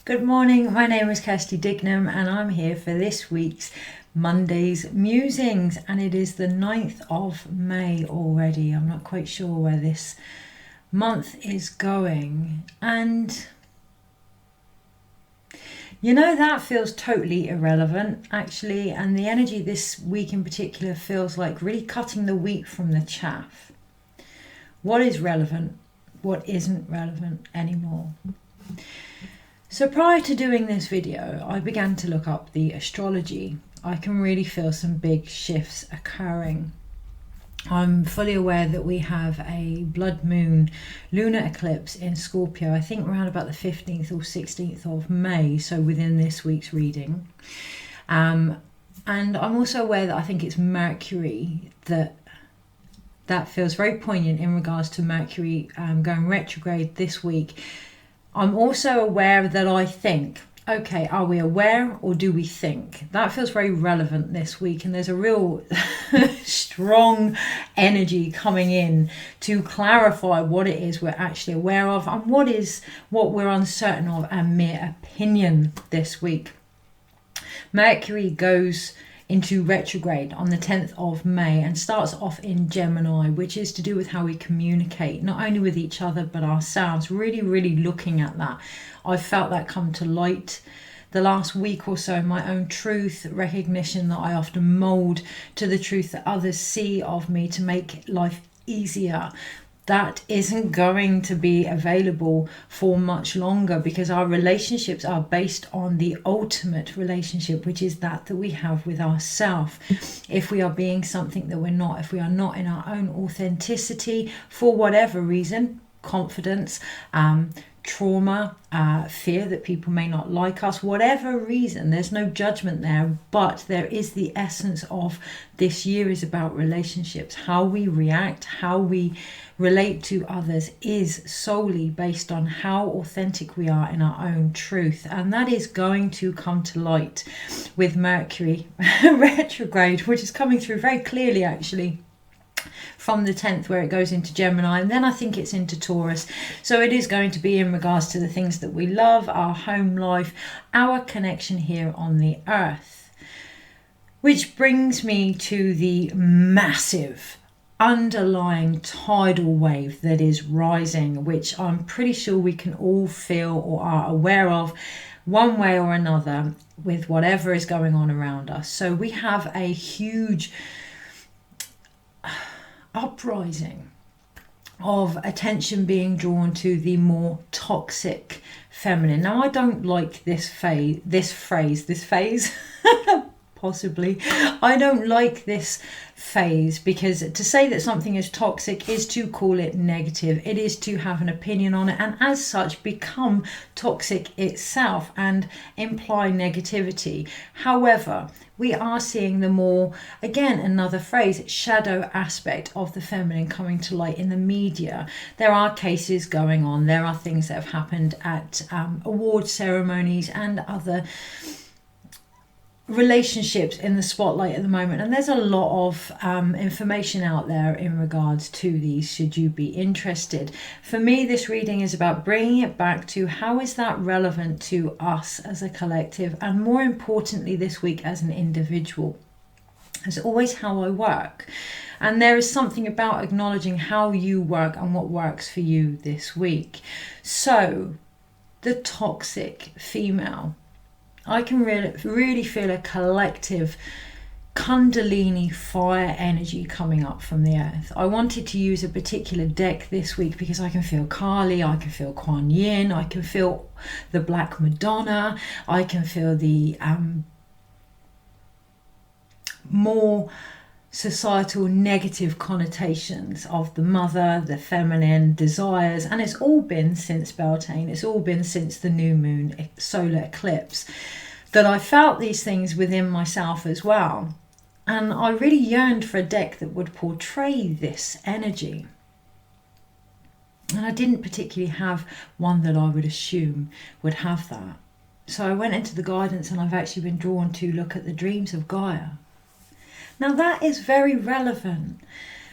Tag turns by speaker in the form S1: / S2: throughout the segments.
S1: Good morning, my name is Kirsty Dignam and I'm here for this week's Monday's Musings, and it is the 9th of May already. I'm not quite sure where this month is going, and you know, that feels totally irrelevant actually, and the energy this week in particular feels like really cutting the wheat from the chaff. What is relevant? What isn't relevant anymore? So prior to doing this video, I began to look up the astrology. I can really feel some big shifts occurring. I'm fully aware that we have a blood moon lunar eclipse in Scorpio, I think around about the 15th or 16th of May, so within this week's reading. And I'm also aware that I think it's Mercury that feels very poignant in regards to Mercury going retrograde this week. I'm also aware that I think, okay, are we aware or do we think? That feels very relevant this week, and there's a real strong energy coming in to clarify what it is we're actually aware of and what we're uncertain of and mere opinion this week. Mercury goes into retrograde on the 10th of May and starts off in Gemini, which is to do with how we communicate, not only with each other but ourselves. Really looking at that. I've felt that come to light the last week or so, my own truth, recognition that I often mould to the truth that others see of me to make life easier. That isn't going to be available for much longer, because our relationships are based on the ultimate relationship, which is that we have with ourselves. If we are being something that we're not, if we are not in our own authenticity for whatever reason, confidence, trauma, fear that people may not like us, whatever reason, there's no judgment there, but there is the essence of this year is about relationships. How we react, how we relate to others is solely based on how authentic we are in our own truth, and that is going to come to light with Mercury retrograde, which is coming through very clearly actually from the 10th, where it goes into Gemini, and then I think it's into Taurus. So it is going to be in regards to the things that we love, our home life, our connection here on the earth. Which brings me to the massive underlying tidal wave that is rising, which I'm pretty sure we can all feel or are aware of one way or another with whatever is going on around us. So we have a huge uprising of attention being drawn to the more toxic feminine. Now, I don't like this phase possibly. I don't like this phase, because to say that something is toxic is to call it negative. It is to have an opinion on it, and as such become toxic itself and imply negativity. However, we are seeing the more, again, another phrase, shadow aspect of the feminine coming to light in the media. There are cases going on. There are things that have happened at award ceremonies and other relationships in the spotlight at the moment, and there's a lot of information out there in regards to these, should you be interested. For me, this reading is about bringing it back to how is that relevant to us as a collective, and more importantly this week as an individual. It's always how I work, and there is something about acknowledging how you work and what works for you this week. So the toxic female, I can really feel a collective Kundalini fire energy coming up from the earth. I wanted to use a particular deck this week because I can feel Kali, I can feel Kuan Yin, I can feel the Black Madonna, I can feel the more societal negative connotations of the mother, the feminine desires, and it's all been since Beltane, it's all been since the new moon solar eclipse that I felt these things within myself as well. And I really yearned for a deck that would portray this energy. And I didn't particularly have one that I would assume would have that. So I went into the guidance, and I've actually been drawn to look at the Dreams of Gaia. Now that is very relevant.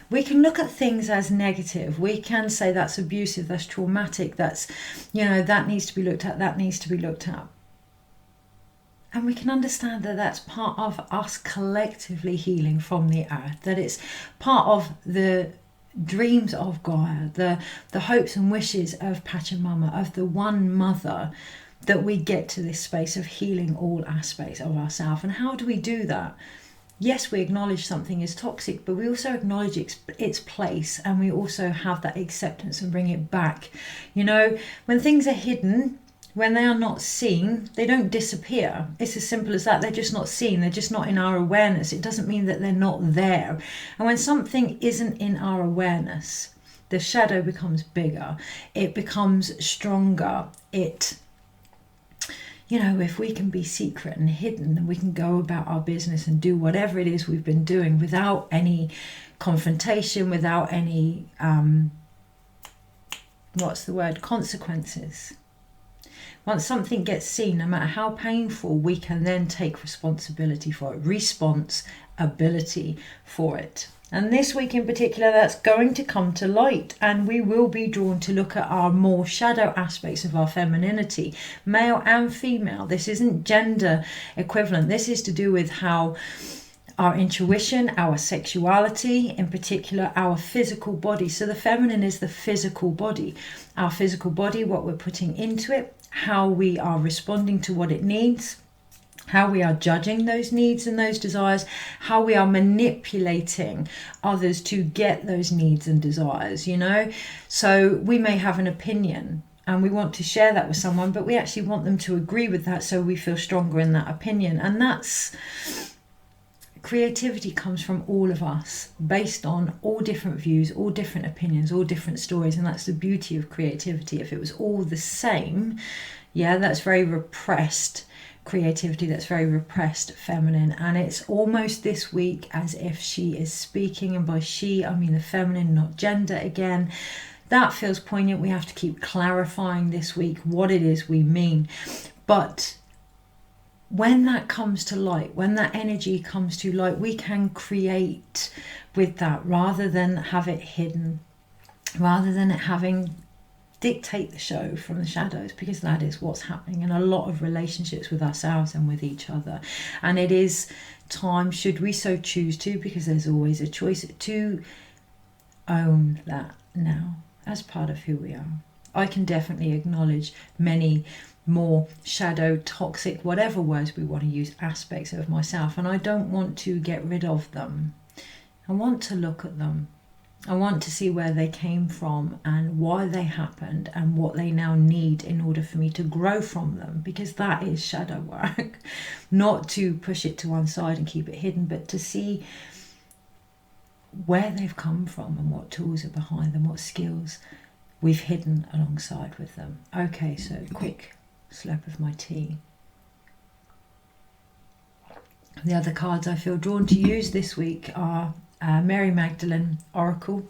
S1: We can look at things as negative. We can say that's abusive, that's traumatic, that's, that needs to be looked at, that needs to be looked at. And we can understand that that's part of us collectively healing from the earth, that it's part of the dreams of Gaia, the hopes and wishes of Pachamama, of the one mother, that we get to this space of healing all aspects of ourselves. And how do we do that? Yes, we acknowledge something is toxic, but we also acknowledge its place, and we also have that acceptance and bring it back. When things are hidden, when they are not seen, they don't disappear. It's as simple as that. They're just not seen. They're just not in our awareness. It doesn't mean that they're not there. And when something isn't in our awareness, the shadow becomes bigger. It becomes stronger. If we can be secret and hidden, then we can go about our business and do whatever it is we've been doing without any confrontation, without any, consequences. Once something gets seen, no matter how painful, we can then take responsibility for it, responsibility for it. And this week in particular, that's going to come to light, and we will be drawn to look at our more shadow aspects of our femininity, male and female. This isn't gender equivalent. This is to do with how our intuition, our sexuality, in particular, our physical body. So the feminine is the physical body. Our physical body, what we're putting into it, how we are responding to what it needs, how we are judging those needs and those desires, how we are manipulating others to get those needs and desires, So we may have an opinion and we want to share that with someone, but we actually want them to agree with that so we feel stronger in that opinion. And that's creativity comes from all of us, based on all different views, all different opinions, all different stories. And that's the beauty of creativity. If it was all the same, that's very repressed creativity, that's very repressed feminine. And it's almost this week as if she is speaking, and by she I mean the feminine, not gender again. That feels poignant. We have to keep clarifying this week what it is we mean. But when that comes to light, when that energy comes to light, we can create with that rather than have it hidden, rather than it having dictate the show from the shadows, because that is what's happening in a lot of relationships with ourselves and with each other. And it is time, should we so choose to, because there's always a choice, to own that now as part of who we are. I can definitely acknowledge many more shadow, toxic, whatever words we want to use, aspects of myself, and I don't want to get rid of them. I want to look at them. I want to see where they came from and why they happened and what they now need in order for me to grow from them, because that is shadow work. Not to push it to one side and keep it hidden, but to see where they've come from and what tools are behind them, what skills we've hidden alongside with them. Okay, so quick slurp of my tea. The other cards I feel drawn to use this week are Mary Magdalene Oracle.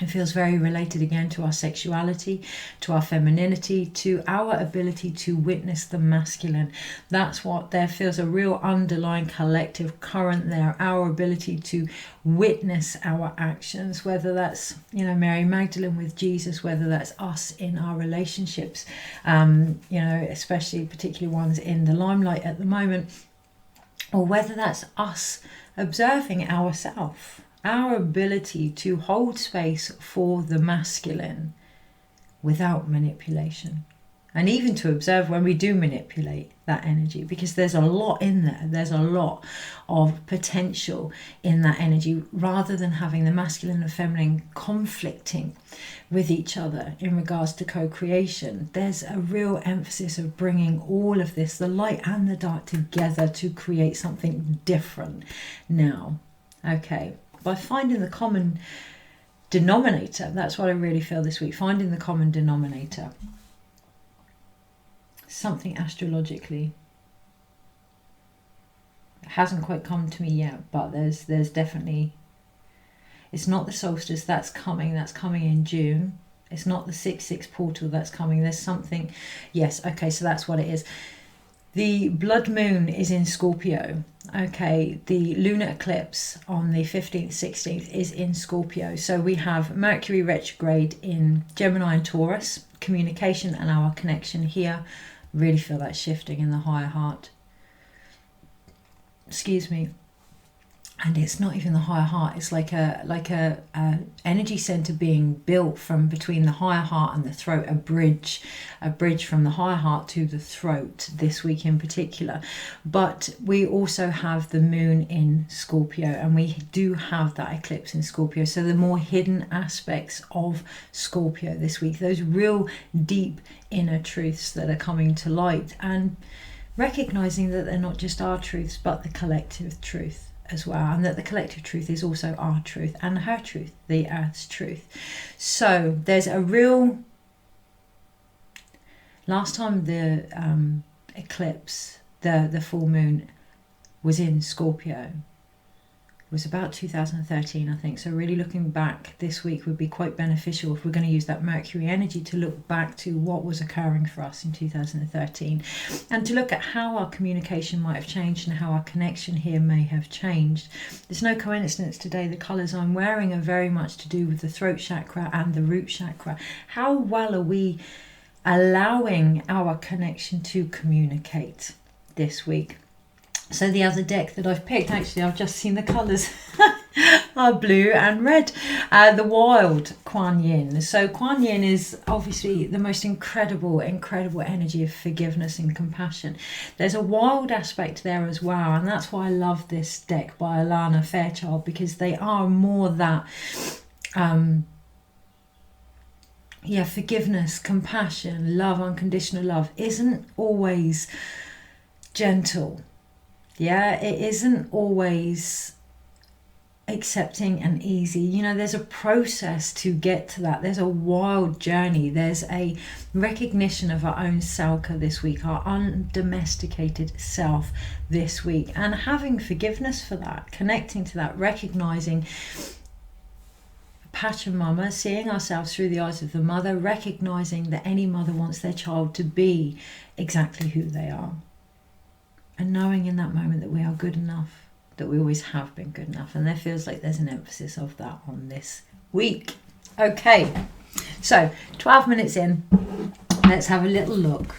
S1: It feels very related again to our sexuality, to our femininity, to our ability to witness the masculine. That's what there feels a real underlying collective current there, our ability to witness our actions, whether that's, Mary Magdalene with Jesus, whether that's us in our relationships, especially particularly ones in the limelight at the moment, or whether that's us observing ourselves. Our ability to hold space for the masculine without manipulation. And even to observe when we do manipulate that energy, because there's a lot in there. There's a lot of potential in that energy, rather than having the masculine and feminine conflicting with each other in regards to co-creation. There's a real emphasis of bringing all of this, the light and the dark, together to create something different now. Okay. By finding the common denominator, that's what I really feel this week, finding the common denominator. Something astrologically. It hasn't quite come to me yet, but there's definitely, it's not the solstice that's coming in June. It's not the 6/6 portal that's coming. There's something, yes, okay, so that's what it is. The blood moon is in Scorpio. Okay, the lunar eclipse on the 15th, 16th is in Scorpio. So we have Mercury retrograde in Gemini and Taurus, communication and our connection here. Really feel that shifting in the higher heart. Excuse me. And it's not even the higher heart, it's like a energy center being built from between the higher heart and the throat, a bridge from the higher heart to the throat this week in particular. But we also have the moon in Scorpio, and we do have that eclipse in Scorpio. So the more hidden aspects of Scorpio this week, those real deep inner truths that are coming to light, and recognizing that they're not just our truths, but the collective truth as well, and that the collective truth is also our truth and her truth, the earth's truth. So there's a real, last time the eclipse, the full moon was in Scorpio, was about 2013, I think. So really looking back this week would be quite beneficial if we're going to use that Mercury energy to look back to what was occurring for us in 2013, and to look at how our communication might have changed and how our connection here may have changed. There's no coincidence today the colours I'm wearing are very much to do with the throat chakra and the root chakra. How well are we allowing our connection to communicate this week? So the other deck that I've picked, actually I've just seen the colours are blue and red. The Wild Kuan Yin. So Kuan Yin is obviously the most incredible energy of forgiveness and compassion. There's a wild aspect there as well, and that's why I love this deck by Alana Fairchild, because they are more that forgiveness, compassion, love, unconditional love isn't always gentle. Yeah, it isn't always accepting and easy. You know, there's a process to get to that. There's a wild journey. There's a recognition of our own selka this week, our undomesticated self this week, and having forgiveness for that, connecting to that, recognizing Pachamama, seeing ourselves through the eyes of the mother, recognizing that any mother wants their child to be exactly who they are. And knowing in that moment that we are good enough, that we always have been good enough. And there feels like there's an emphasis of that on this week. Okay, so 12 minutes in, let's have a little look.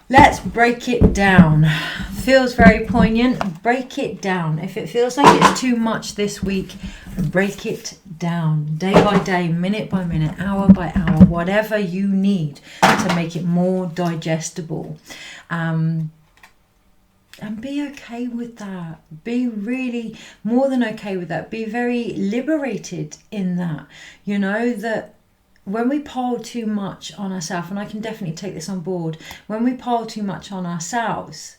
S1: Let's break it down. Feels very poignant. Break it down. If it feels like it's too much this week, break it down. Day by day, minute by minute, hour by hour, whatever you need to make it more digestible. And be okay with that. Be really more than okay with that. Be very liberated in that. You know, that when we pile too much on ourselves, and I can definitely take this on board, when we pile too much on ourselves,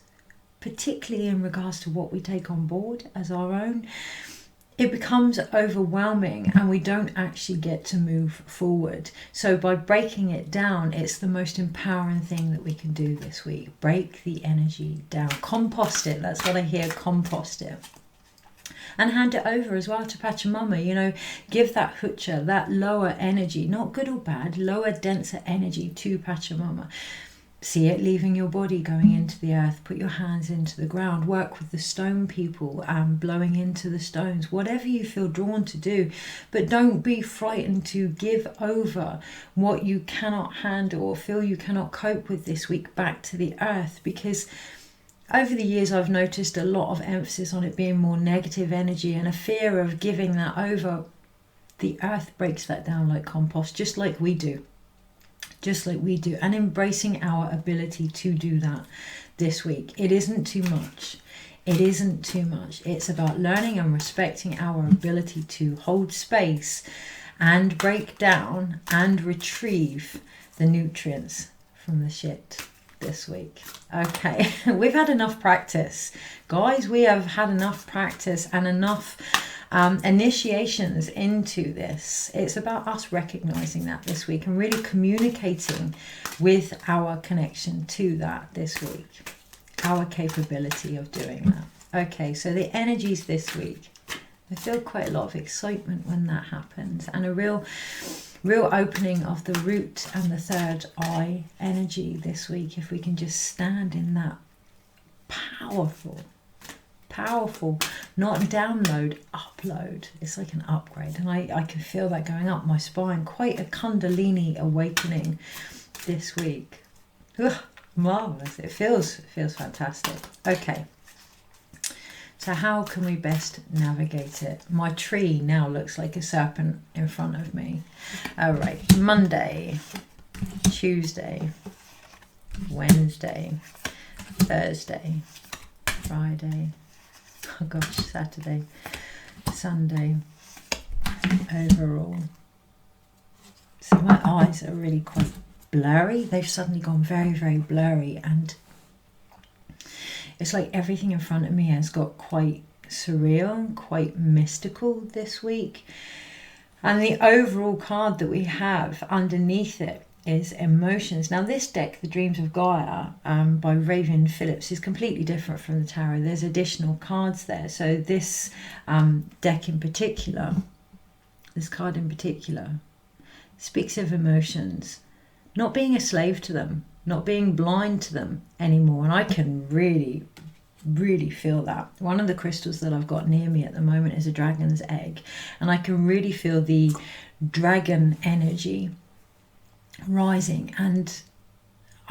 S1: particularly in regards to what we take on board as our own, it becomes overwhelming and we don't actually get to move forward. So by breaking it down, it's the most empowering thing that we can do this week. Break the energy down. Compost it. That's what I hear. Compost it. And hand it over as well to Pachamama. You know, give that hucha, that lower energy, not good or bad, lower, denser energy to Pachamama. See it leaving your body, going into the earth. Put your hands into the ground. Work with the stone people, blowing into the stones. Whatever you feel drawn to do. But don't be frightened to give over what you cannot handle or feel you cannot cope with this week back to the earth. Because over the years I've noticed a lot of emphasis on it being more negative energy and a fear of giving that over. The earth breaks that down like compost, just like we do. And embracing our ability to do that this week. It isn't too much. It's about learning and respecting our ability to hold space and break down and retrieve the nutrients from the shit this week. Okay, we've had enough practice. Guys, we have had enough practice and enough initiations into this. It's about us recognizing that this week and really communicating with our connection to that this week, our capability of doing that. Okay, so the energies this week, I feel quite a lot of excitement when that happens, and a real real opening of the root and the third eye energy this week. If we can just stand in that powerful, not download, upload. It's like an upgrade, and I can feel that going up my spine. Quite a Kundalini awakening this week. Ugh, marvelous. It feels fantastic. Okay. So how can we best navigate it? My tree now looks like a serpent in front of me. All right, Monday, Tuesday, Wednesday, Thursday, Friday, oh gosh, Saturday, Sunday, overall. So my eyes are really quite blurry. They've suddenly gone very, very blurry, and it's like everything in front of me has got quite surreal, quite mystical this week. And the overall card that we have underneath it is emotions. Now this deck, the Dreams of Gaia by Raven Phillips, is completely different from the tarot. There's additional cards there. So this deck in particular, this card in particular, speaks of emotions, not being a slave to them, not being blind to them anymore. And I can really feel that. One of the crystals that I've got near me at the moment is a dragon's egg, and I can really feel the dragon energy rising, and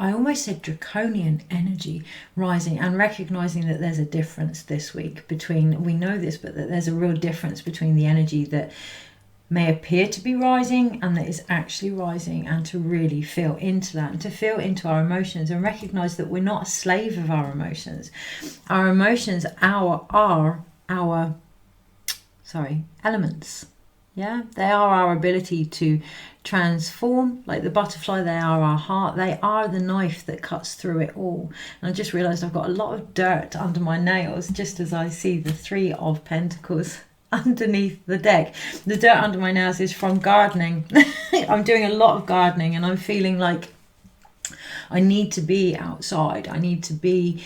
S1: I almost said draconian energy rising, and recognizing that there's a difference this week between, we know this, but that there's a real difference between the energy that may appear to be rising and that is actually rising, and to really feel into that and to feel into our emotions and recognize that we're not a slave of our emotions. Our emotions are our elements. Yeah, they are our ability to transform, like the butterfly. They are our heart. They are the knife that cuts through it all. And I just realized I've got a lot of dirt under my nails just as I see the 3 of Pentacles underneath the deck. The dirt under my nails is from gardening. I'm doing a lot of gardening, and I'm feeling like I need to be outside. I need to be,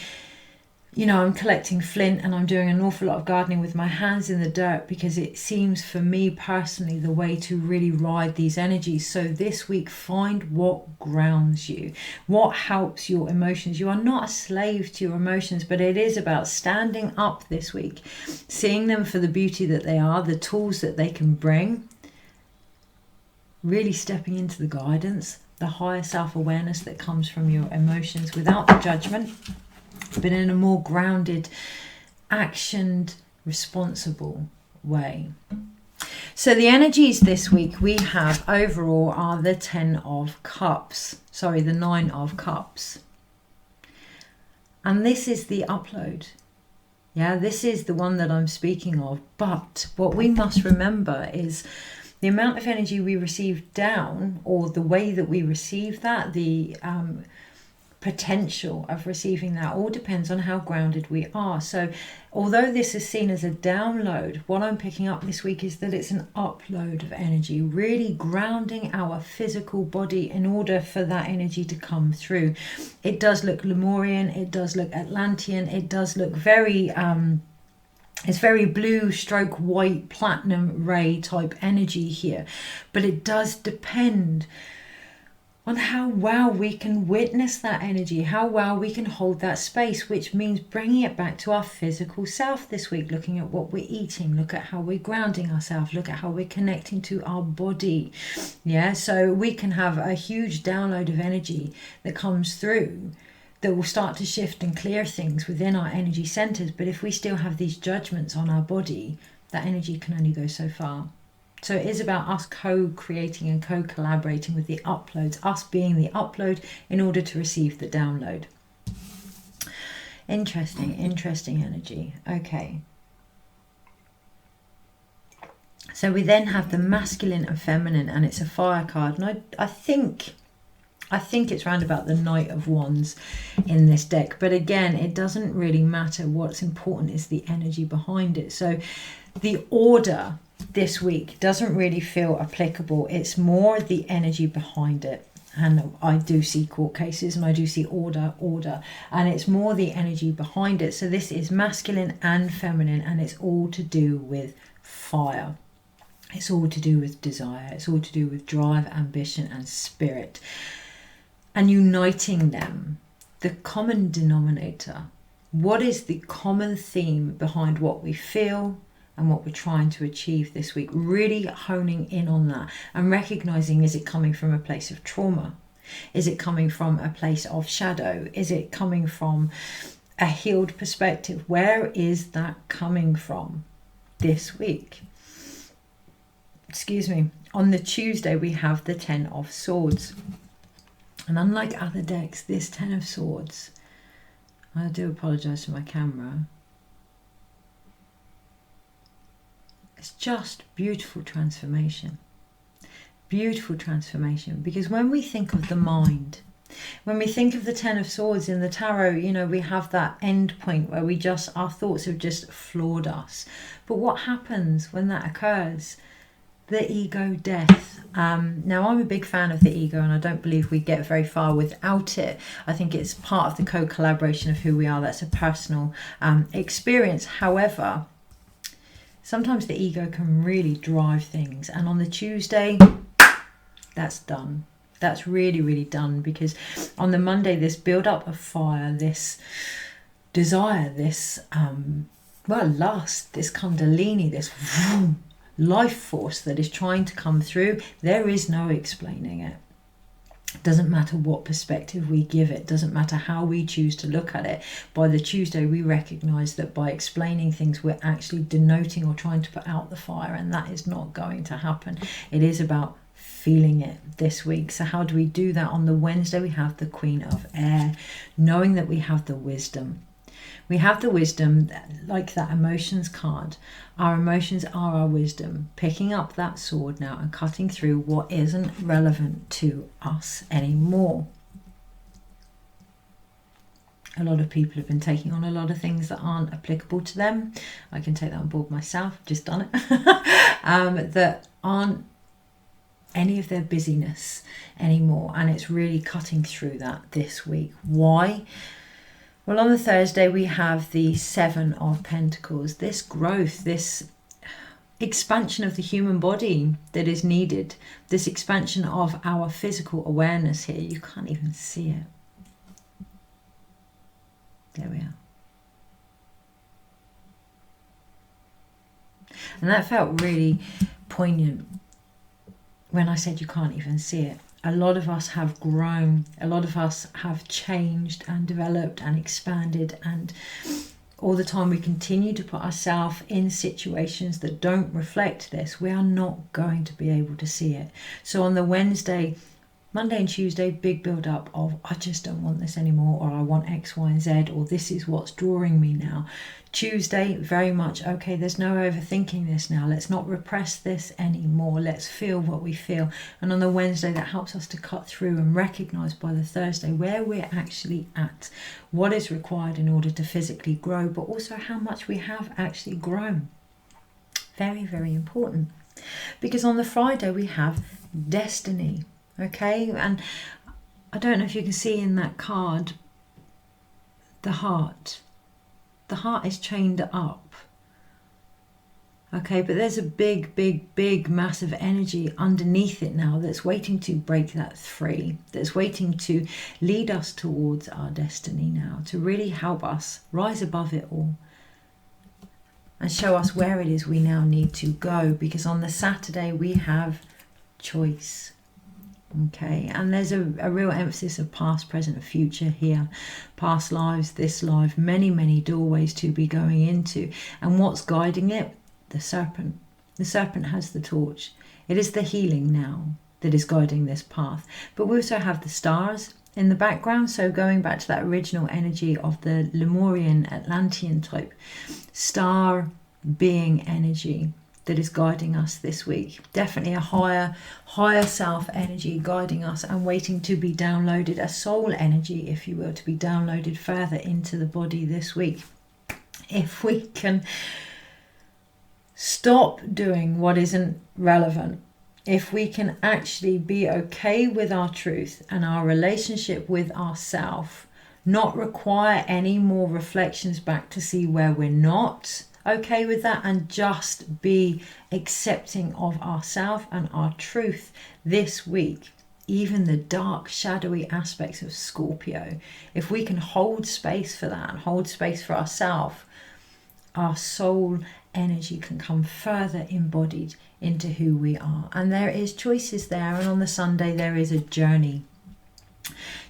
S1: you know, I'm collecting flint and I'm doing an awful lot of gardening with my hands in the dirt, because it seems for me personally the way to really ride these energies. So this week, find what grounds you, what helps your emotions. You are not a slave to your emotions, but it is about standing up this week, seeing them for the beauty that they are, the tools that they can bring, really stepping into the guidance, the higher self-awareness that comes from your emotions without the judgment, but in a more grounded, actioned, responsible way. So the energies this week we have overall are the 10 of Cups. Sorry, the 9 of Cups. And this is the upload. Yeah, this is the one that I'm speaking of. But what we must remember is the amount of energy we receive down, or the way that we receive that, the potential of receiving that, all depends on how grounded we are. So although this is seen as a download, what I'm picking up this week is that it's an upload of energy, really grounding our physical body in order for that energy to come through. It does look Lemurian, it does look Atlantean, it does look very it's very blue stroke white platinum ray type energy here, but it does depend on how well we can witness that energy, how well we can hold that space, which means bringing it back to our physical self this week, looking at what we're eating, look at how we're grounding ourselves, look at how we're connecting to our body. Yeah, so we can have a huge download of energy that comes through that will start to shift and clear things within our energy centers. But if we still have these judgments on our body, that energy can only go so far. So it is about us co-creating and co-collaborating with the uploads, us being the upload in order to receive the download. Interesting energy. Okay. So we then have the masculine and feminine, and it's a fire card. And I think it's round about the Knight of Wands in this deck. But again, it doesn't really matter. What's important is the energy behind it. So the order this week doesn't really feel applicable. It's more the energy behind it. And I do see court cases and I do see order, and it's more the energy behind it. So this is masculine and feminine, and it's all to do with fire. It's all to do with desire. It's all to do with drive, ambition and spirit. And uniting them, the common denominator. What is the common theme behind what we feel and what we're trying to achieve this week? Really honing in on that and recognizing, is it coming from a place of trauma? Is it coming from a place of shadow? Is it coming from a healed perspective? Where is that coming from this week? Excuse me. On the Tuesday, we have the 10 of Swords. And unlike other decks, this 10 of Swords, I do apologise for my camera. It's just beautiful transformation. Beautiful transformation. Because when we think of the mind, when we think of the 10 of Swords in the tarot, you know, we have that end point where our thoughts have just floored us. But what happens when that occurs? The ego death. Now, I'm a big fan of the ego, and I don't believe we get very far without it. I think it's part of the co-collaboration of who we are. That's a personal experience. However, sometimes the ego can really drive things. And on the Tuesday, that's done. That's really, really done. Because on the Monday, this build-up of fire, this desire, this, lust, this kundalini, this life force that is trying to come through, there is no explaining it. Doesn't matter what perspective we give it, doesn't matter how we choose to look at it. By the Tuesday, we recognize that by explaining things, we're actually denoting or trying to put out the fire, and that is not going to happen. It is about feeling it this week. So how do we do that? On the Wednesday, we have the Queen of Air, knowing that we have the wisdom. We have the wisdom, like that emotions card. Our emotions are our wisdom. Picking up that sword now and cutting through what isn't relevant to us anymore. A lot of people have been taking on a lot of things that aren't applicable to them. I can take that on board myself. I've just done it. That aren't any of their busyness anymore. And it's really cutting through that this week. Why? Well, on the Thursday, we have the 7 of Pentacles. This growth, this expansion of the human body that is needed. This expansion of our physical awareness here. You can't even see it. There we are. And that felt really poignant when I said you can't even see it. A lot of us have grown, a lot of us have changed and developed and expanded, and all the time we continue to put ourselves in situations that don't reflect this. We are not going to be able to see it. So on the Wednesday, Monday and Tuesday, big build up of I just don't want this anymore, or I want X, Y and Z, or this is what's drawing me now. Tuesday, very much, okay, there's no overthinking this now. Let's not repress this anymore. Let's feel what we feel. And on the Wednesday, that helps us to cut through and recognise by the Thursday where we're actually at, what is required in order to physically grow, but also how much we have actually grown. Very, very important. Because on the Friday, we have destiny. Okay, and I don't know if you can see in that card the heart. The heart is chained up. Okay, but there's a big, big, big, massive energy underneath it now that's waiting to break that free, that's waiting to lead us towards our destiny now, to really help us rise above it all and show us where it is we now need to go. Because on the Saturday we have choice. Okay, and there's a real emphasis of past, present and future here. Past lives, this life, many, many doorways to be going into. And what's guiding it? The serpent. The serpent has the torch. It is the healing now that is guiding this path. But we also have the stars in the background. So going back to that original energy of the Lemurian, Atlantean type star being energy that is guiding us this week. Definitely a higher self energy guiding us and waiting to be downloaded, a soul energy, if you will, to be downloaded further into the body this week. If we can stop doing what isn't relevant, if we can actually be okay with our truth and our relationship with ourself, not require any more reflections back to see where we're not okay with that, and just be accepting of ourselves and our truth this week. Even the dark, shadowy aspects of Scorpio, if we can hold space for that and hold space for ourselves, our soul energy can come further embodied into who we are. And there is choices there, and on the Sunday there is a journey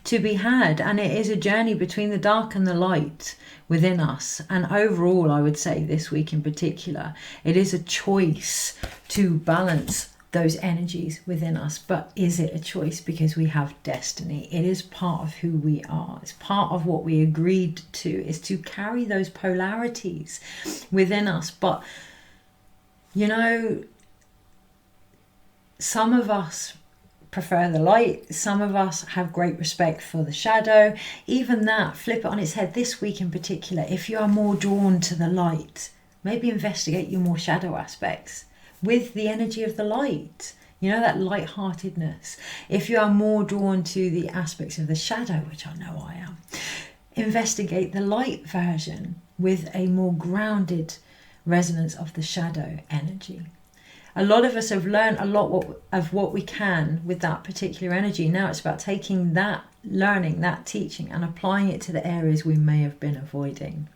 S1: to be had, and it is a journey between the dark and the light within us. And overall, I would say this week in particular, it is a choice to balance those energies within us. But is it a choice because we have destiny? It is part of who we are. It's part of what we agreed to, is to carry those polarities within us. But you know, some of us prefer the light, some of us have great respect for the shadow. Even that, flip it on its head this week in particular. If you are more drawn to the light, maybe investigate your more shadow aspects with the energy of the light, you know, that lightheartedness. If you are more drawn to the aspects of the shadow, which I know I am, investigate the light version with a more grounded resonance of the shadow energy. A lot of us have learned a lot of what we can with that particular energy. Now it's about taking that learning, that teaching, and applying it to the areas we may have been avoiding.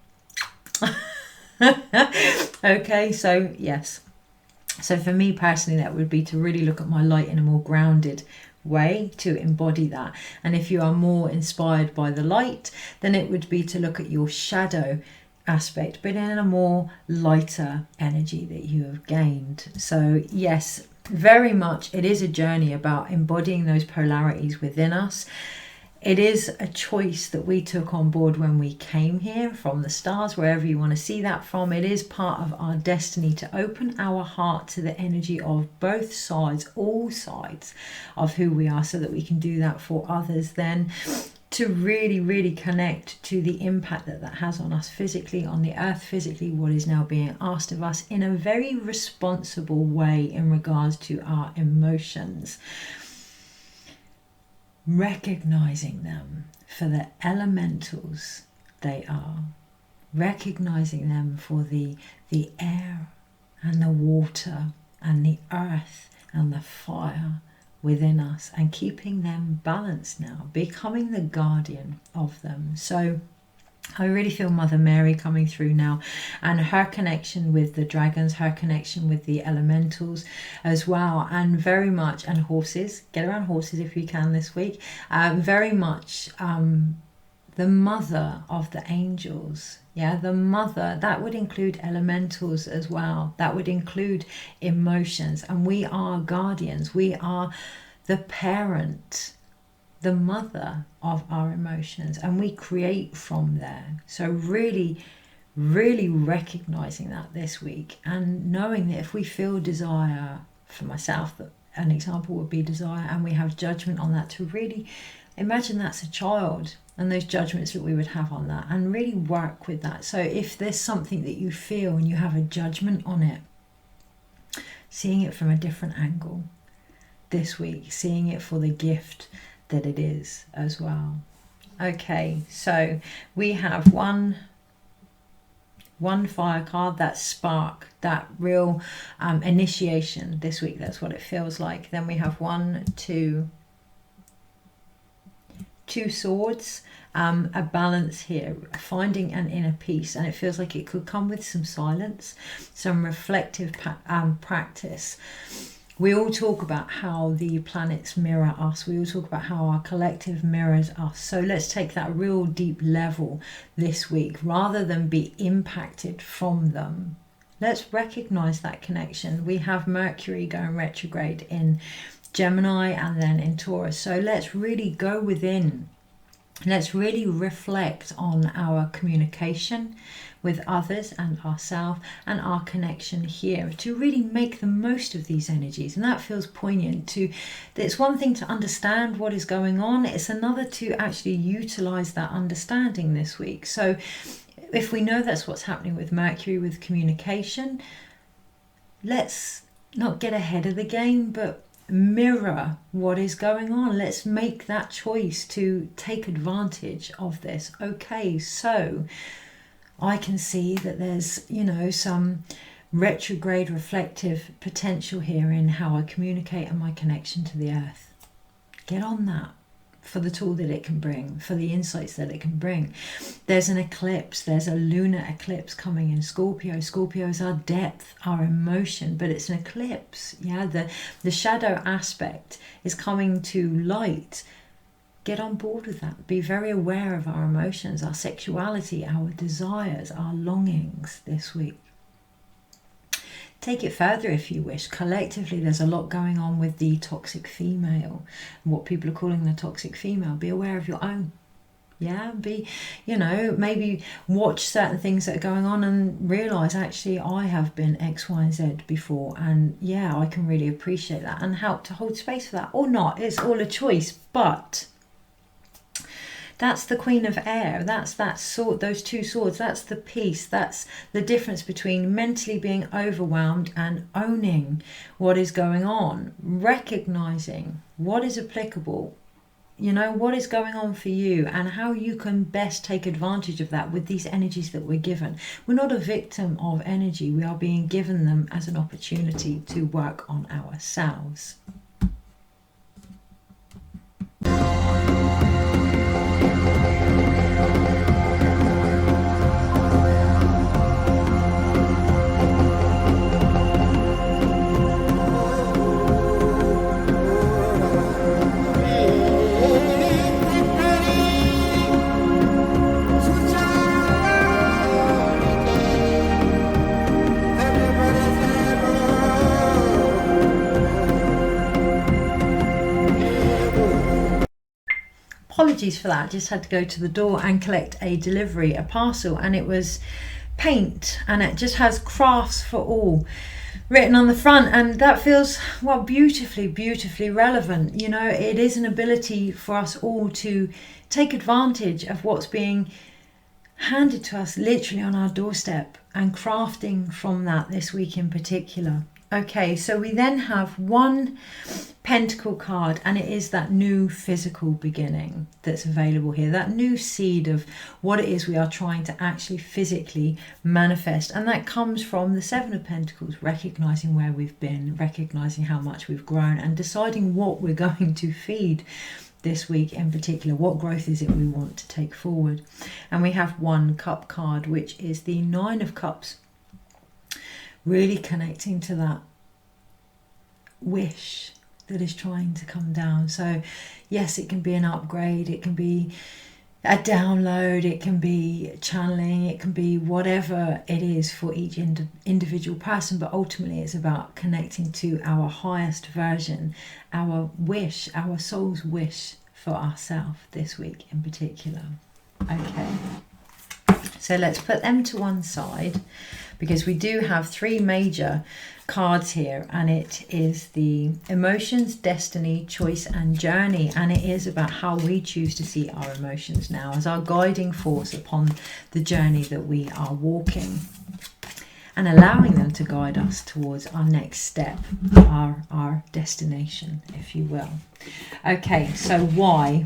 S1: Okay, so yes. So for me personally, that would be to really look at my light in a more grounded way, to embody that. And if you are more inspired by the light, then it would be to look at your shadow aspect, but in a more lighter energy that you have gained. So yes, very much it is a journey about embodying those polarities within us. It is a choice that we took on board when we came here from the stars, wherever you want to see that from. It is part of our destiny to open our heart to the energy of both sides, all sides of who we are, so that we can do that for others, then to really, really connect to the impact that that has on us physically, on the earth physically, what is now being asked of us in a very responsible way in regards to our emotions. Recognizing them for the elementals they are, recognizing them for the air and the water and the earth and the fire within us, and keeping them balanced now, becoming the guardian of them. So I really feel Mother Mary coming through now, and her connection with the dragons, her connection with the elementals as well, and very much, and horses, get around horses if you can this week, very much the mother of the angels. Yeah, the mother, that would include elementals as well. That would include emotions. And we are guardians. We are the parent, the mother of our emotions. And we create from there. So really, really recognizing that this week. And knowing that if we feel desire, for myself, that an example would be desire, and we have judgment on that, to really imagine that's a child, and those judgments that we would have on that, and really work with that. So if there's something that you feel and you have a judgment on it, seeing it from a different angle this week, seeing it for the gift that it is as well. Okay, so we have one fire card, that spark, that real initiation this week. That's what it feels like. Then we have two swords, a balance here, finding an inner peace, and it feels like it could come with some silence, some reflective practice. We all talk about how the planets mirror us. We all talk about how our collective mirrors us. So let's take that real deep level this week, rather than be impacted from them. Let's recognize that connection. We have Mercury going retrograde in Gemini and then in Taurus. So let's really go within. Let's really reflect on our communication with others and ourselves, and our connection here, to really make the most of these energies. And that feels poignant. It's one thing to understand what is going on. It's another to actually utilize that understanding this week. So if we know that's what's happening with Mercury, with communication, let's not get ahead of the game, but mirror what is going on. Let's make that choice to take advantage of this. Okay, so I can see that there's, you know, some retrograde reflective potential here in how I communicate and my connection to the earth. Get on that for the tool that it can bring, for the insights that it can bring. There's an eclipse, there's a lunar eclipse coming in Scorpio. Scorpio is our depth, our emotion, but it's an eclipse. Yeah, the shadow aspect is coming to light. Get on board with that. Be very aware of our emotions, our sexuality, our desires, our longings this week. Take it further if you wish. Collectively, there's a lot going on with the toxic female, what people are calling the toxic female. Be aware of your own. Yeah, be, you know, maybe watch certain things that are going on and realise, actually, I have been X, Y, and Z before. And yeah, I can really appreciate that and help to hold space for that. Or not. It's all a choice. But that's the Queen of Air. That's that sword, those two swords. That's the peace. That's the difference between mentally being overwhelmed and owning what is going on, recognizing what is applicable, you know, what is going on for you and how you can best take advantage of that with these energies that we're given. We're not a victim of energy. We are being given them as an opportunity to work on ourselves. Apologies for that, just had to go to the door and collect a delivery, a parcel, and it was paint and it just has crafts for all written on the front, and that feels, well, beautifully relevant. You know, it is an ability for us all to take advantage of what's being handed to us literally on our doorstep and crafting from that this week in particular. Okay, so we then have one pentacle card, and it is that new physical beginning that's available here, that new seed of what it is we are trying to actually physically manifest. And that comes from the Seven of Pentacles, recognizing where we've been, recognizing how much we've grown, and deciding what we're going to feed this week in particular. What growth is it we want to take forward? And we have one cup card, which is the Nine of Cups, really connecting to that wish that is trying to come down. So yes, it can be an upgrade, it can be a download, it can be channeling, it can be whatever it is for each individual person, but ultimately it's about connecting to our highest version, our wish, our soul's wish for ourselves this week in particular. Okay, so let's put them to one side, because we do have three major cards here, and it is the emotions, destiny, choice and journey. And it is about how we choose to see our emotions now as our guiding force upon the journey that we are walking, and allowing them to guide us towards our next step, our destination, if you will. Okay, so why?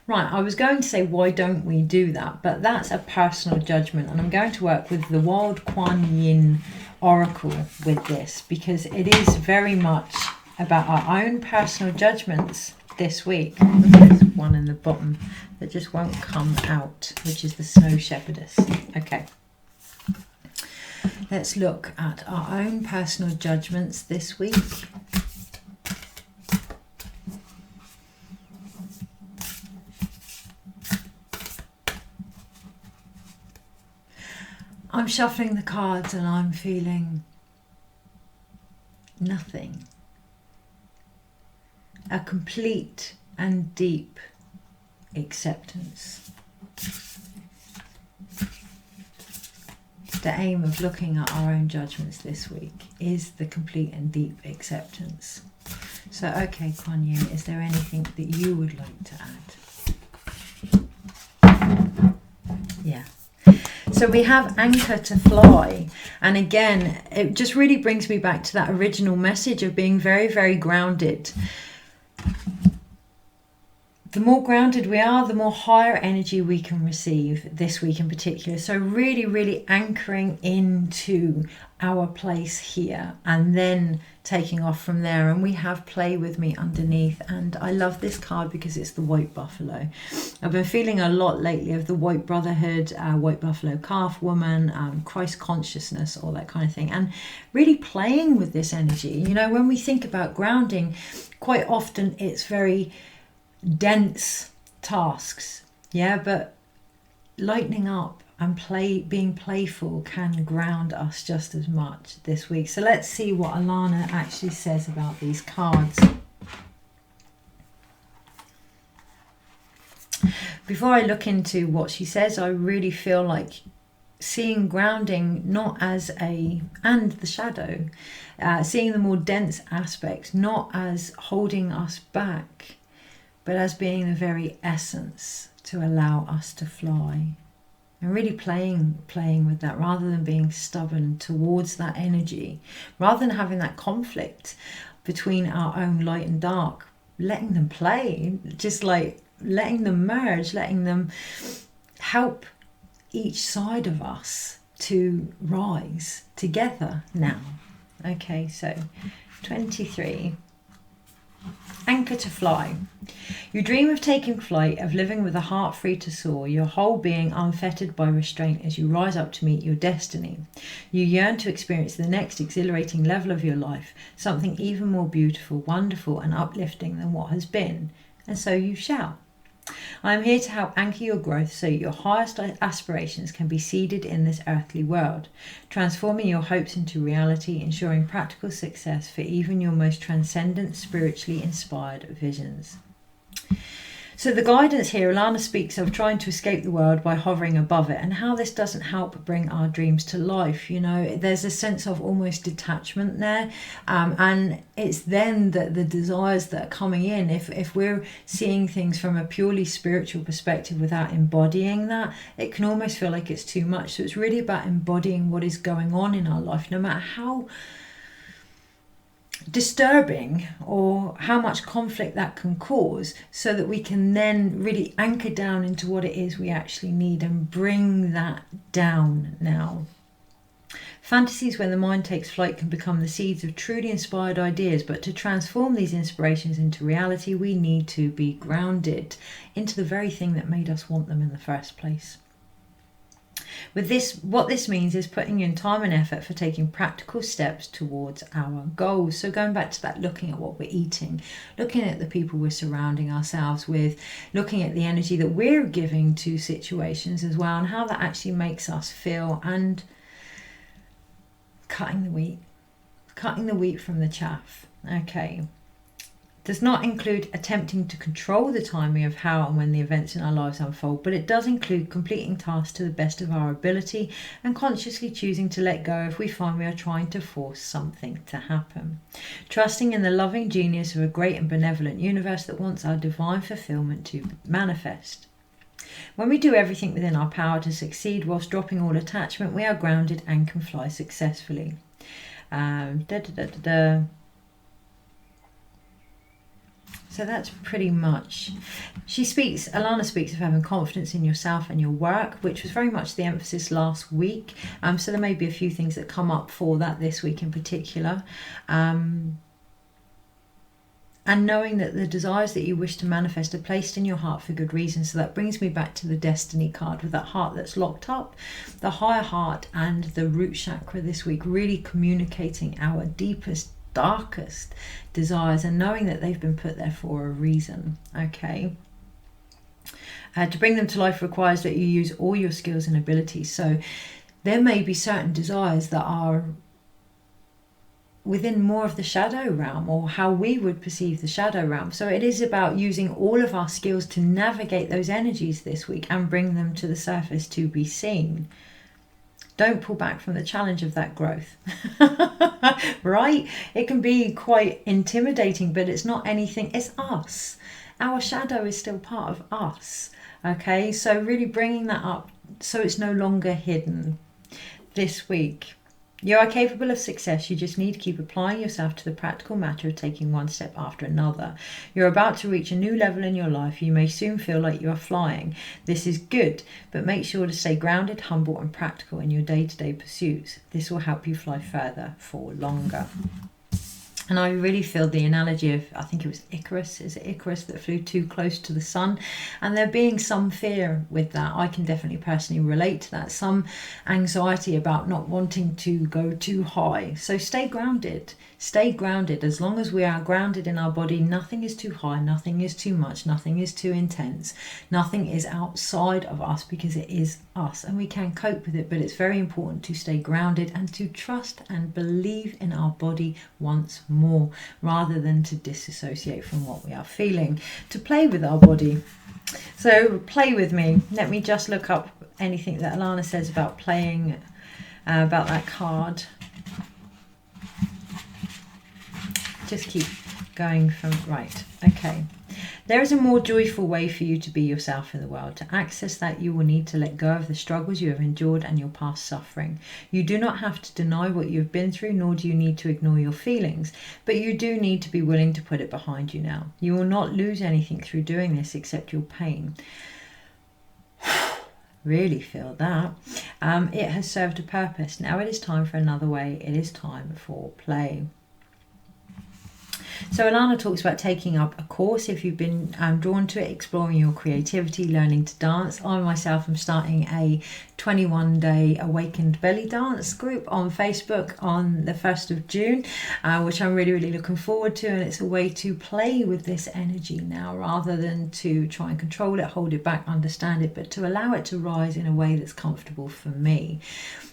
S1: Right, I was going to say, why don't we do that? But that's a personal judgment, and I'm going to work with the Wild Kuan Yin Oracle with this, because it is very much about our own personal judgments this week. There's one in the bottom that just won't come out, which is the Snow Shepherdess. Okay. Let's look at our own personal judgments this week. I'm shuffling the cards and I'm feeling nothing. A complete and deep acceptance. The aim of looking at our own judgments this week is the complete and deep acceptance. So, okay, Kuan Yin, is there anything that you would like to add? Yeah. So we have anchor to fly. And again, it just really brings me back to that original message of being very, very grounded. the more grounded we are, the more higher energy we can receive this week in particular. So really, really anchoring into our place here and then taking off from there. And we have Play With Me underneath. And I love this card because it's the white buffalo. I've been feeling a lot lately of the white brotherhood, white buffalo calf woman, Christ consciousness, all that kind of thing. And really playing with this energy. You know, when we think about grounding, quite often it's very dense tasks, yeah, but lightening up and being playful can ground us just as much this week. So let's see what Alana actually says about these cards. Before I look into what she says, I really feel like seeing grounding not as and the shadow, seeing the more dense aspects not as holding us back, but as being the very essence to allow us to fly. And really playing with that rather than being stubborn towards that energy, rather than having that conflict between our own light and dark, letting them play, just like letting them merge, letting them help each side of us to rise together now. Okay, so 23. Anchor to fly. You dream of taking flight, of living with a heart free to soar, your whole being unfettered by restraint as you rise up to meet your destiny. You yearn to experience the next exhilarating level of your life, something even more beautiful, wonderful and uplifting than what has been, and so you shall. I am here to help anchor your growth so your highest aspirations can be seeded in this earthly world, transforming your hopes into reality, ensuring practical success for even your most transcendent, spiritually inspired visions. So the guidance here, Alana speaks of trying to escape the world by hovering above it, and how this doesn't help bring our dreams to life. You know, there's a sense of almost detachment there, and it's then that the desires that are coming in, if we're seeing things from a purely spiritual perspective without embodying that, it can almost feel like it's too much. So it's really about embodying what is going on in our life, no matter how disturbing or how much conflict that can cause, so that we can then really anchor down into what it is we actually need and bring that down now. Fantasies when the mind takes flight can become the seeds of truly inspired ideas, but to transform these inspirations into reality, we need to be grounded into the very thing that made us want them in the first place. With this, what this means is putting in time and effort for taking practical steps towards our goals. So going back to that, looking at what we're eating, looking at the people we're surrounding ourselves with, looking at the energy that we're giving to situations as well, and how that actually makes us feel, and cutting the wheat from the chaff. Okay. Does not include attempting to control the timing of how and when the events in our lives unfold, but it does include completing tasks to the best of our ability and consciously choosing to let go if we find we are trying to force something to happen. Trusting in the loving genius of a great and benevolent universe that wants our divine fulfillment to manifest. When we do everything within our power to succeed whilst dropping all attachment, we are grounded and can fly successfully. So that's pretty much, Alana speaks of having confidence in yourself and your work, which was very much the emphasis last week. So there may be a few things that come up for that this week in particular. And knowing that the desires that you wish to manifest are placed in your heart for good reason. So that brings me back to the destiny card with that heart that's locked up, the higher heart and the root chakra this week, really communicating our deepest, darkest desires and knowing that they've been put there for a reason. Okay. To bring them to life requires that you use all your skills and abilities. So there may be certain desires that are within more of the shadow realm, or how we would perceive the shadow realm. So it is about using all of our skills to navigate those energies this week and bring them to the surface to be seen. Don't pull back from the challenge of that growth. Right? It can be quite intimidating, but it's not anything. It's us. Our shadow is still part of us. Okay? So really bringing that up so it's no longer hidden this week. You are capable of success. You just need to keep applying yourself to the practical matter of taking one step after another. You're about to reach a new level in your life. You may soon feel like you are flying. This is good, but make sure to stay grounded, humble and practical in your day-to-day pursuits. This will help you fly further for longer. And I really feel the analogy of, I think it was Icarus, is it Icarus that flew too close to the sun? And there being some fear with that. I can definitely personally relate to that. Some anxiety about not wanting to go too high. So stay grounded. Stay grounded. As long as we are grounded in our body, nothing is too high, nothing is too much, nothing is too intense. Nothing is outside of us because it is us and we can cope with it. But it's very important to stay grounded and to trust and believe in our body once more, rather than to disassociate from what we are feeling, to play with our body. So play with me. Let me just look up anything that Alana says about playing, about that card. Just keep going from right. Okay. There is a more joyful way for you to be yourself in the world. To access that, you will need to let go of the struggles you have endured and your past suffering. You do not have to deny what you have been through, nor do you need to ignore your feelings, but you do need to be willing to put it behind you now. You will not lose anything through doing this except your pain. Really feel that. It has served a purpose. Now it is time for another way. It is time for play. So Alana talks about taking up a course if you've been drawn to it, exploring your creativity, learning to dance. I myself am starting a 21-day awakened belly dance group on Facebook on the 1st of June, which I'm really, really looking forward to. And it's a way to play with this energy now, rather than to try and control it, hold it back, understand it, but to allow it to rise in a way that's comfortable for me.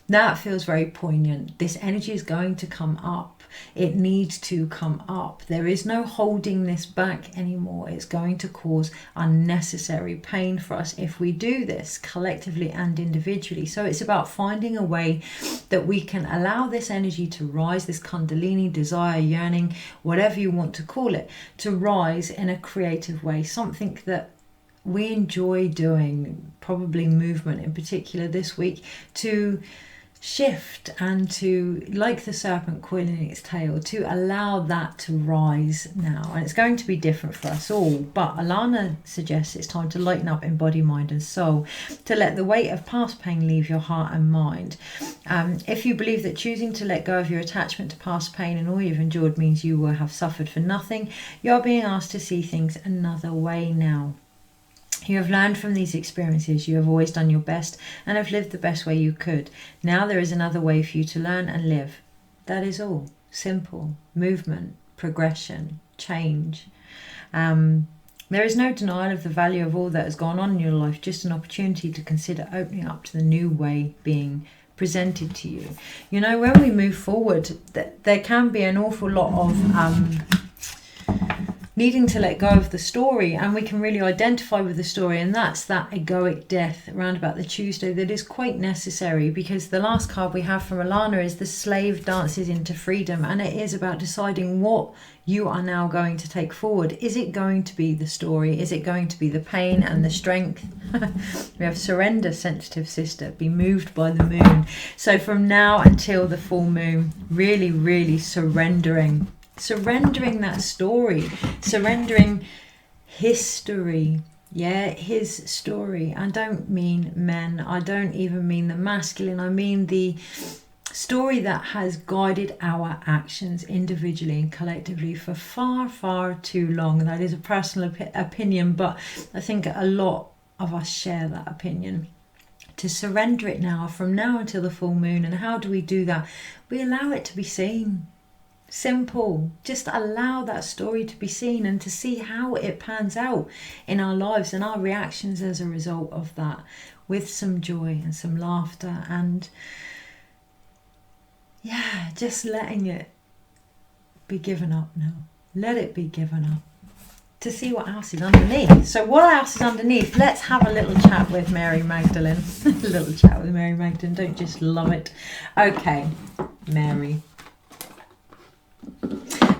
S1: That feels very poignant. This energy is going to come up. It needs to come up. There is no holding this back anymore. It's going to cause unnecessary pain for us if we do this collectively and individually. So it's about finding a way that we can allow this energy to rise, this kundalini, desire, yearning, whatever you want to call it, to rise in a creative way. Something that we enjoy doing, probably movement in particular this week, to shift and to, like the serpent coiling its tail, to allow that to rise now. And it's going to be different for us all, but Alana suggests it's time to lighten up in body, mind and soul, to let the weight of past pain leave your heart and mind. If you believe that choosing to let go of your attachment to past pain and all you've endured means you will have suffered for nothing, you're being asked to see things another way now. You have learned from these experiences. You have always done your best and have lived the best way you could. Now there is another way for you to learn and live. That is all. Simple. Movement, progression, change. There is no denial of the value of all that has gone on in your life, just an opportunity to consider opening up to the new way being presented to you. You know, when we move forward, there can be an awful lot of needing to let go of the story, and we can really identify with the story, and that's that egoic death around about the Tuesday that is quite necessary, because the last card we have from Alana is the slave dances into freedom, and it is about deciding what you are now going to take forward. Is it going to be the story? Is it going to be the pain and the strength? We have surrender, sensitive sister, be moved by the moon. So from now until the full moon, really, really surrendering that story, surrendering history. Yeah, his story. I don't mean men. I don't even mean the masculine. I mean the story that has guided our actions individually and collectively for far, far too long. That is a personal opinion, but I think a lot of us share that opinion. To surrender it now, from now until the full moon. And how do we do that? We allow it to be seen. Simple. Just allow that story to be seen and to see how it pans out in our lives and our reactions as a result of that, with some joy and some laughter, and yeah, just letting it be given up now. Let it be given up, to see what else is underneath. So what else is underneath? Let's have a little chat with Mary Magdalene. A little chat with Mary Magdalene. Don't just love it. Okay, Mary.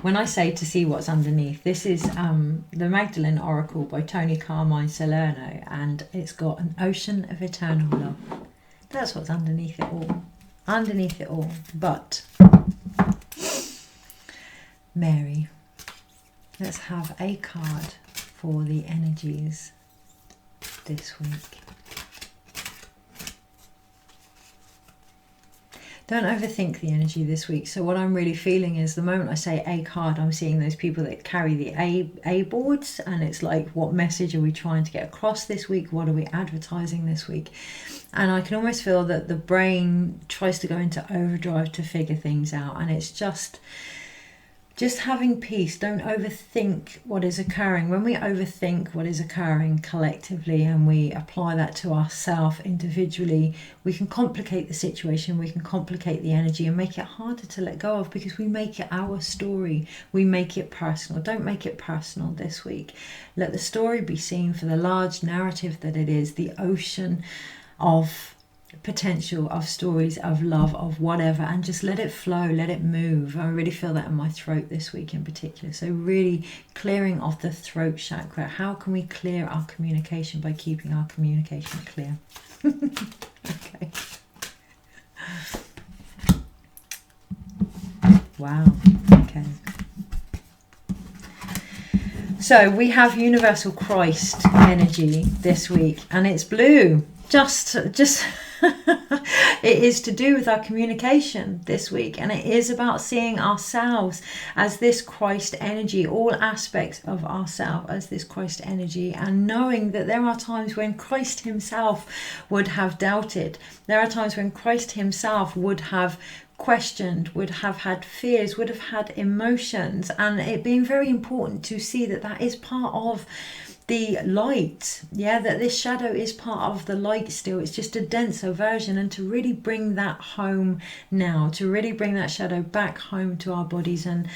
S1: When I say to see what's underneath, this is the Magdalene Oracle by Tony Carmine Salerno, and it's got an ocean of eternal love. That's what's underneath it all. underneath it all. But Mary, let's have a card for the energies this week. Don't overthink the energy this week. So what I'm really feeling is the moment I say a card, I'm seeing those people that carry the A boards, and it's like, what message are we trying to get across this week? What are we advertising this week? And I can almost feel that the brain tries to go into overdrive to figure things out, and it's just having peace. Don't overthink what is occurring. When we overthink what is occurring collectively and we apply that to ourselves individually, we can complicate the situation, we can complicate the energy and make it harder to let go of, because we make it our story. We make it personal. Don't make it personal this week. Let the story be seen for the large narrative that it is, the ocean of potential, of stories, of love, of whatever, and just let it flow, let it move. I really feel that in my throat this week in particular. So really clearing off the throat chakra. How can we clear our communication? By keeping our communication clear. Okay. Wow. Okay. So we have Universal Christ energy this week, and it's blue. Just it is to do with our communication this week, and it is about seeing ourselves as this Christ energy, all aspects of ourselves as this Christ energy, and knowing that there are times when Christ himself would have doubted. There are times when Christ himself would have questioned, would have had fears, would have had emotions, and it being very important to see that that is part of the light. Yeah, that this shadow is part of the light still. It's just a denser version, and to really bring that home now, to really bring that shadow back home to our bodies and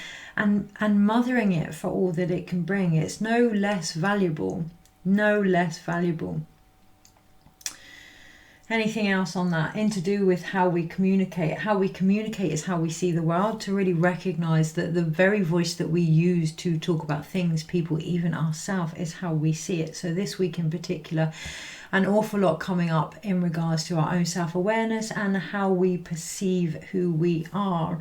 S1: mothering it for all that it can bring. It's no less valuable, no less valuable. Anything else on that? In to do with how we communicate. How we communicate is how we see the world, to really recognize that the very voice that we use to talk about things, people, even ourselves, is how we see it. So this week in particular, an awful lot coming up in regards to our own self-awareness and how we perceive who we are.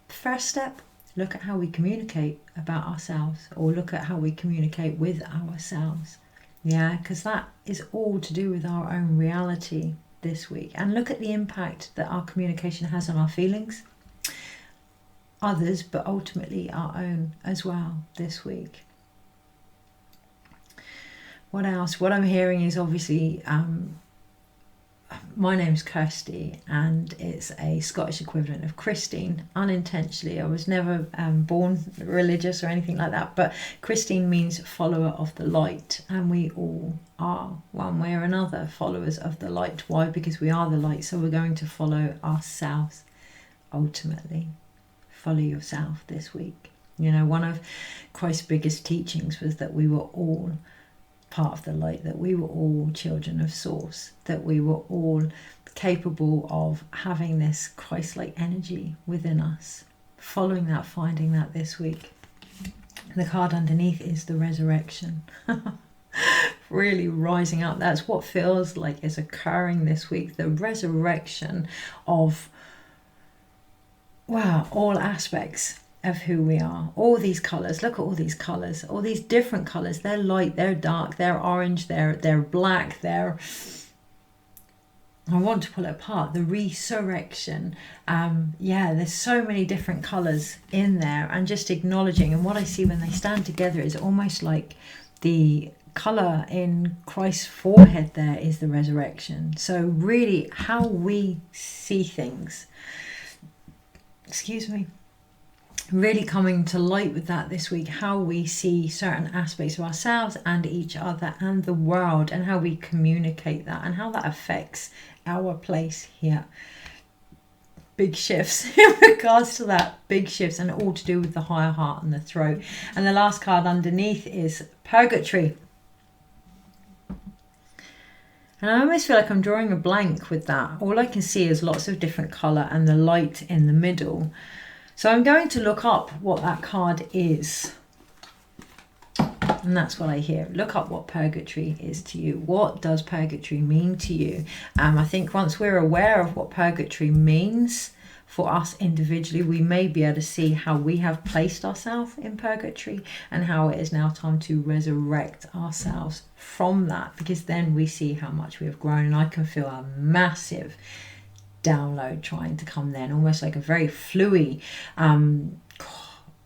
S1: First step, look at how we communicate about ourselves, or look at how we communicate with ourselves. Yeah, because that is all to do with our own reality this week. And look at the impact that our communication has on our feelings, others, but ultimately our own as well this week. What else? What I'm hearing is obviously, my name's Kirsty, and it's a Scottish equivalent of Christine. Unintentionally, I was never born religious or anything like that, but Christine means follower of the light, and we all are, one way or another, followers of the light. Why? Because we are the light, so we're going to follow ourselves ultimately. Follow yourself this week. You know, one of Christ's biggest teachings was that we were all part of the light, that we were all children of source, that we were all capable of having this Christ-like energy within us. Following that, finding that this week. The card underneath is the resurrection. Really rising up. That's what feels like is occurring this week. The resurrection of, wow, all aspects of who we are. All these colours, look at all these colours, all these different colours. They're light, they're dark, they're orange, they're black, I want to pull it apart. The resurrection. Yeah, there's so many different colours in there, and just acknowledging. And what I see when they stand together is almost like the colour in Christ's forehead there is the resurrection. So really how we see things. Excuse me. Really coming to light with that this week, how we see certain aspects of ourselves and each other and the world, and how we communicate that, and how that affects our place here. Big shifts in regards to that, big shifts, and all to do with the higher heart and the throat. And the last card underneath is Purgatory. And I almost feel like I'm drawing a blank with that. All I can see is lots of different colour and the light in the middle. So I'm going to look up what that card is. And that's what I hear. Look up what purgatory is to you. What does purgatory mean to you? I think once we're aware of what purgatory means for us individually, we may be able to see how we have placed ourselves in purgatory and how it is now time to resurrect ourselves from that, because then we see how much we have grown. And I can feel a massive download trying to come then, almost like a very fluey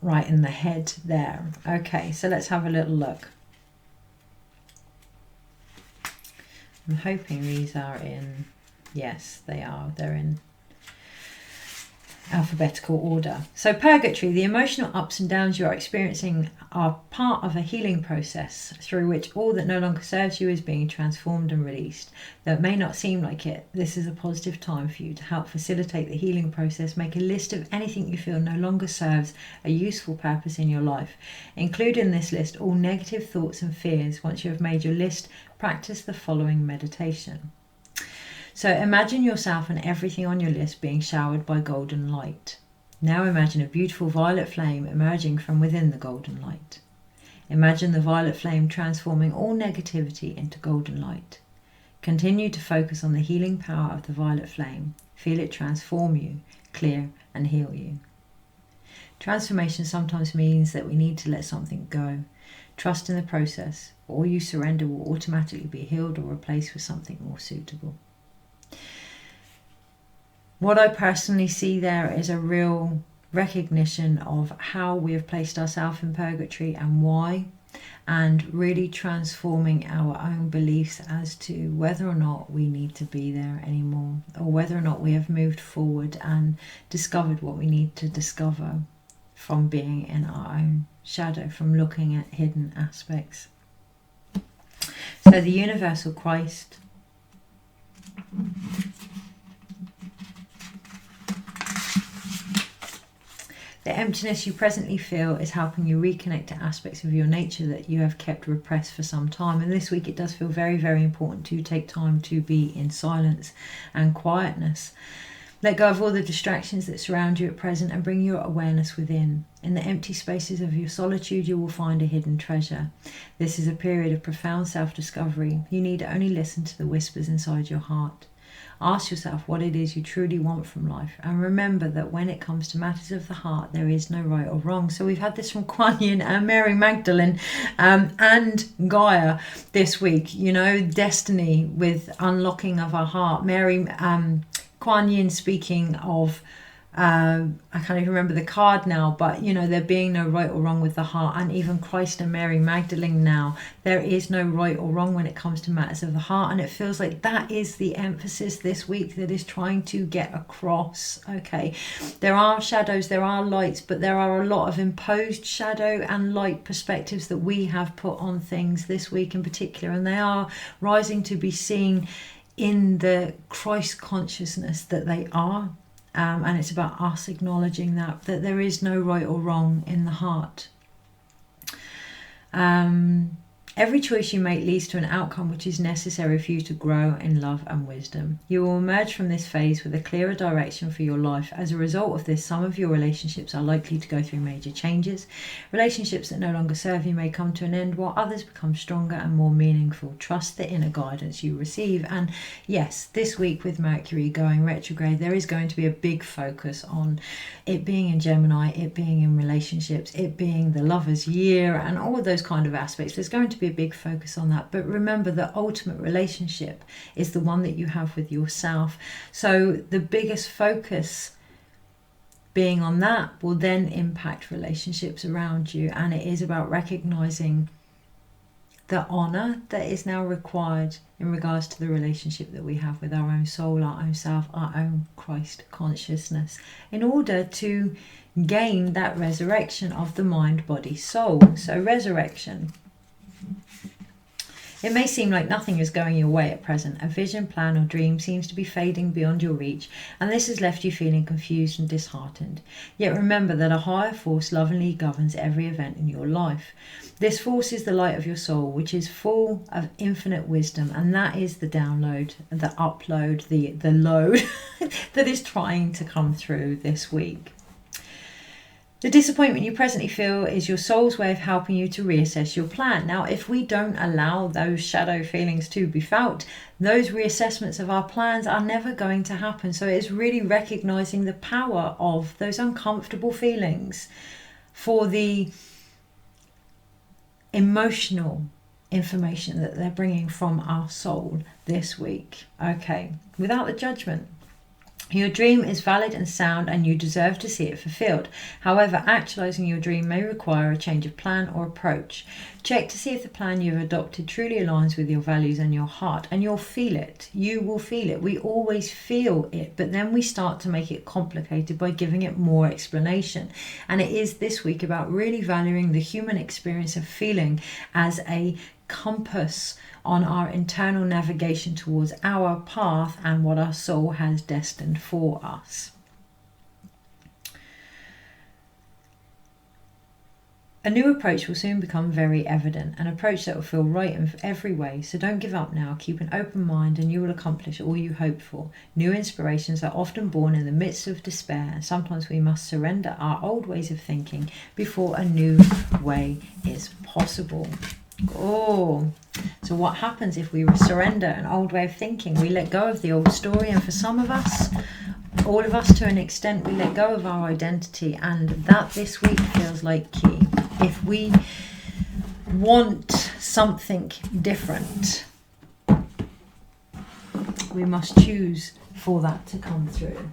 S1: right in the head there. Okay, so let's have a little look. I'm hoping these are in, yes they are, they're in alphabetical order. So purgatory, the emotional ups and downs you are experiencing are part of a healing process through which all that no longer serves you is being transformed and released. Though it may not seem like it, this is a positive time for you to help facilitate the healing process. Make a list of anything you feel no longer serves a useful purpose in your life. Include in this list all negative thoughts and fears. Once you have made your list, practice the following meditation. So imagine yourself and everything on your list being showered by golden light. Now imagine a beautiful violet flame emerging from within the golden light. Imagine the violet flame transforming all negativity into golden light. Continue to focus on the healing power of the violet flame. Feel it transform you, clear and heal you. Transformation sometimes means that we need to let something go. Trust in the process. All you surrender will automatically be healed or replaced with something more suitable. What I personally see there is a real recognition of how we have placed ourselves in purgatory and why, and really transforming our own beliefs as to whether or not we need to be there anymore, or whether or not we have moved forward and discovered what we need to discover from being in our own shadow, from looking at hidden aspects. So the universal Christ, the emptiness you presently feel is helping you reconnect to aspects of your nature that you have kept repressed for some time. And this week it does feel very, very important to take time to be in silence and quietness. Let go of all the distractions that surround you at present and bring your awareness within. In the empty spaces of your solitude, you will find a hidden treasure. This is a period of profound self-discovery. You need only listen to the whispers inside your heart. Ask yourself what it is you truly want from life, and remember that when it comes to matters of the heart, there is no right or wrong. So we've had this from Kuan Yin and Mary Magdalene and Gaia this week, you know, destiny with unlocking of our heart. Kuan Yin speaking of, I can't even remember the card now, but you know, there being no right or wrong with the heart. And even Christ and Mary Magdalene now, there is no right or wrong when it comes to matters of the heart. And it feels like that is the emphasis this week that is trying to get across. Okay, there are shadows, there are lights, but there are a lot of imposed shadow and light perspectives that we have put on things this week in particular, and they are rising to be seen in the Christ consciousness that they are. And it's about us acknowledging that there is no right or wrong in the heart. Every choice you make leads to an outcome which is necessary for you to grow in love and wisdom. You will emerge from this phase with a clearer direction for your life. As a result of this, some of your relationships are likely to go through major changes. Relationships that no longer serve you may come to an end, while others become stronger and more meaningful. Trust the inner guidance you receive. And yes, this week with Mercury going retrograde, there is going to be a big focus on it being in Gemini, it being in relationships, it being the lover's year, and all of those kind of aspects. There's going to be a big focus on that, but remember the ultimate relationship is the one that you have with yourself. So the biggest focus being on that will then impact relationships around you, and it is about recognizing the honor that is now required in regards to the relationship that we have with our own soul, our own self, our own Christ consciousness, in order to gain that resurrection of the mind, body, soul. So resurrection. It may seem like nothing is going your way at present. A vision, plan or dream seems to be fading beyond your reach, and this has left you feeling confused and disheartened. Yet remember that a higher force lovingly governs every event in your life. This force is the light of your soul, which is full of infinite wisdom, and that is the download, the upload, the load that is trying to come through this week. The disappointment you presently feel is your soul's way of helping you to reassess your plan. Now, if we don't allow those shadow feelings to be felt, those reassessments of our plans are never going to happen. So it's really recognizing the power of those uncomfortable feelings for the emotional information that they're bringing from our soul this week. Okay, without the judgment. Your dream is valid and sound, and you deserve to see it fulfilled. However, actualizing your dream may require a change of plan or approach. Check to see if the plan you've adopted truly aligns with your values and your heart, and you'll feel it. You will feel it. We always feel it, but then we start to make it complicated by giving it more explanation. And it is this week about really valuing the human experience of feeling as a compass on our internal navigation towards our path and what our soul has destined for us. A new approach will soon become very evident, an approach that will feel right in every way. So don't give up now. Keep an open mind and you will accomplish all you hope for. New inspirations are often born in the midst of despair, and sometimes we must surrender our old ways of thinking before a new way is possible. Oh, so what happens if we surrender an old way of thinking? We let go of the old story, and for some of us, all of us to an extent, we let go of our identity, and that this week feels like key. If we want something different, we must choose for that to come through.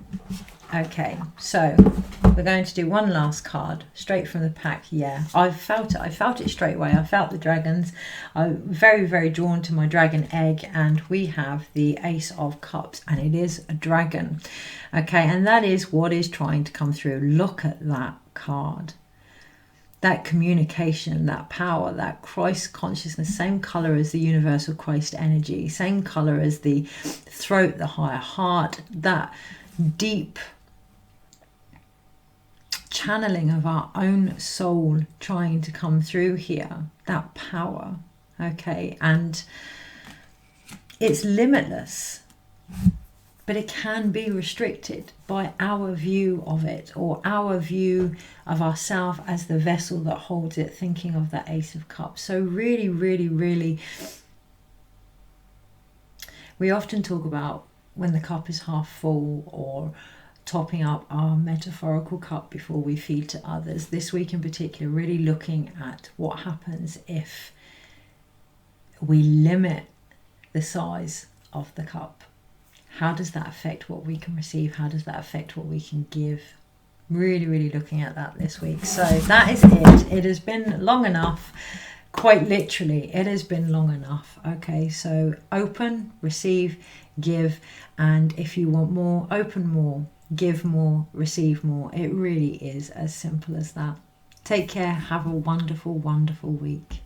S1: Okay, so we're going to do one last card straight from the pack. Yeah, I felt it straight away. I felt the dragons. I'm very, very drawn to my dragon egg, and we have the Ace of Cups, and it is a dragon. Okay, and that is what is trying to come through. Look at that card. That communication, that power, that Christ consciousness, same color as the universal Christ energy, same color as the throat, the higher heart, that deep channeling of our own soul trying to come through here, that power. Okay, and it's limitless, but it can be restricted by our view of it, or our view of ourselves as the vessel that holds it, thinking of that Ace of Cups. So really, really, really, we often talk about when the cup is half full, or topping up our metaphorical cup before we feed to others. This week in particular, really looking at what happens if we limit the size of the cup. How does that affect what we can receive? How does that affect what we can give? Really, really looking at that this week. So that is it. It has been long enough. Quite literally, it has been long enough. Okay, so open, receive, give, and if you want more, open more, give more, receive more. It really is as simple as that. Take care. Have a wonderful, wonderful week.